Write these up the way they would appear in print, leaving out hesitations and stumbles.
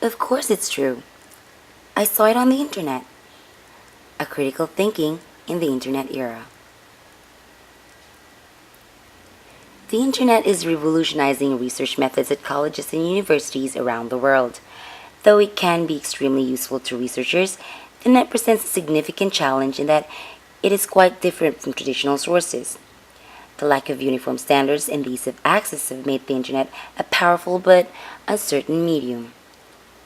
Of course it's true. I saw it on the internet. A critical thinking in the internet era. The internet is revolutionizing research methods at colleges and universities around the world. Though it can be extremely useful to researchers, the net presents a significant challenge in that it is quite different from traditional sources. The lack of uniform standards and the ease of access have made the internet a powerful but uncertain medium.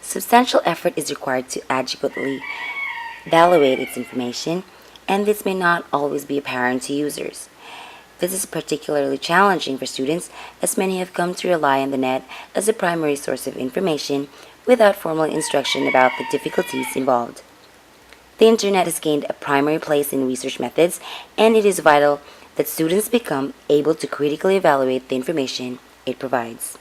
Substantial effort is required to adequately evaluate its information, and this may not always be apparent to users. This is particularly challenging for students, as many have come to rely on the net as a primary source of information without formal instruction about the difficulties involved. The internet has gained a primary place in research methods, and it is vital that students become able to critically evaluate the information it provides.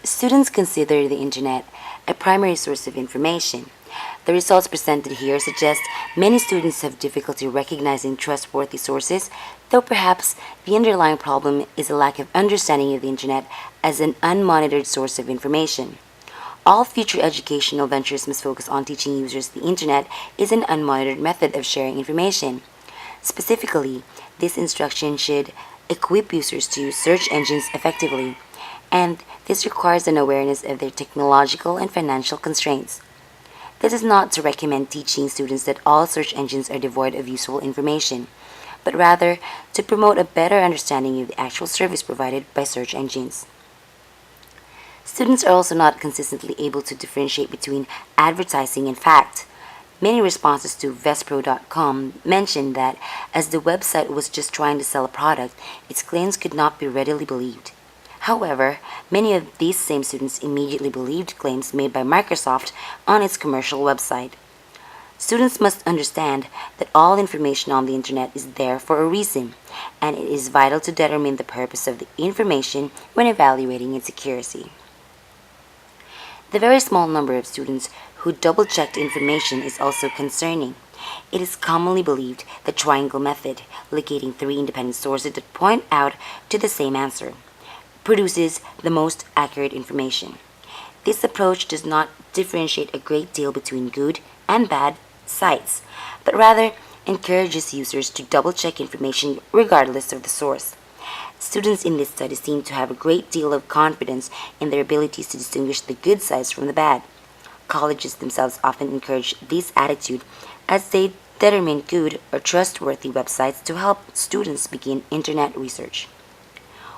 Students consider the internet a primary source of information. The results presented here suggest many students have difficulty recognizing trustworthy sources, though perhaps the underlying problem is a lack of understanding of the internet as an unmonitored source of information. All future educational ventures must focus on teaching users the internet is an unmonitored method of sharing information. Specifically, this instruction should equip users to use search engines effectively, and this requires an awareness of their technological and financial constraints. This is not to recommend teaching students that all search engines are devoid of useful information, but rather to promote a better understanding of the actual service provided by search engines. Students are also not consistently able to differentiate between advertising and fact. Many responses to Vespro.com mentioned that as the website was just trying to sell a product, its claims could not be readily believed. However, many of these same students immediately believed claims made by Microsoft on its commercial website. Students must understand that all information on the internet is there for a reason, and it is vital to determine the purpose of the information when evaluating its accuracy. The very small number of students who double-checked information is also concerning. It is commonly believed the triangle method, locating three independent sources that point out to the same answer, produces the most accurate information. This approach does not differentiate a great deal between good and bad sites, but rather encourages users to double-check information regardless of the source. Students in this study seem to have a great deal of confidence in their abilities to distinguish the good sites from the bad. Colleges themselves often encourage this attitude as they determine good or trustworthy websites to help students begin internet research.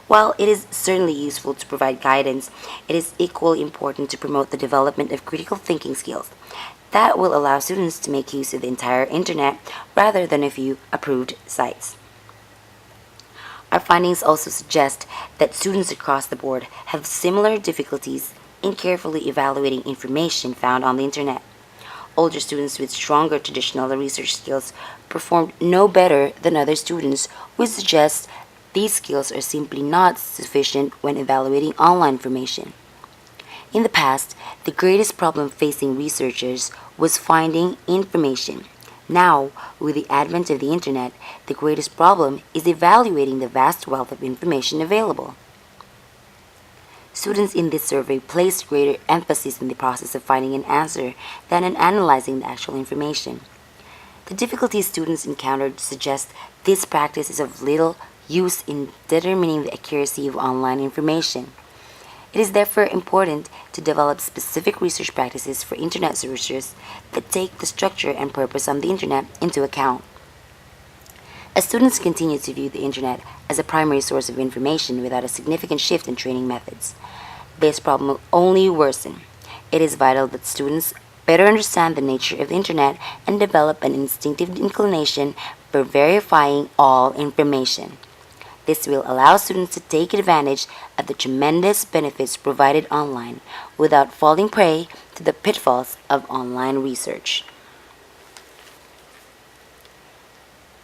While it is certainly useful to provide guidance, it is equally important to promote the development of critical thinking skills that will allow students to make use of the entire internet rather than a few approved sites. Our findings also suggest that students across the board have similar difficulties in carefully evaluating information found on the internet. Older students with stronger traditional research skills performed no better than other students, which suggests these skills are simply not sufficient when evaluating online information. In the past, the greatest problem facing researchers was finding information. Now, with the advent of the internet, the greatest problem is evaluating the vast wealth of information available. Students in this survey placed greater emphasis in the process of finding an answer than in analyzing the actual information. The difficulties students encountered suggest this practice is of little use in determining the accuracy of online information. It is therefore important to develop specific research practices for internet researchers that take the structure and purpose of the internet into account. As students continue to view the internet as a primary source of information without a significant shift in training methods, this problem will only worsen. It is vital that students better understand the nature of the internet and develop an instinctive inclination for verifying all information. This will allow students to take advantage of the tremendous benefits provided online without falling prey to the pitfalls of online research.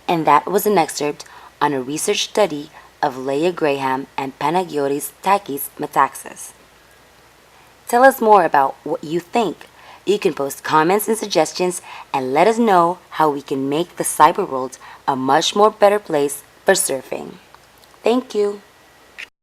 And that was an excerpt on a research study of Leah Graham and Panagiotis Takis Metaxas. Tell us more about what you think. You can post comments and suggestions and let us know how we can make the cyber world a much more better place for surfing. Thank you.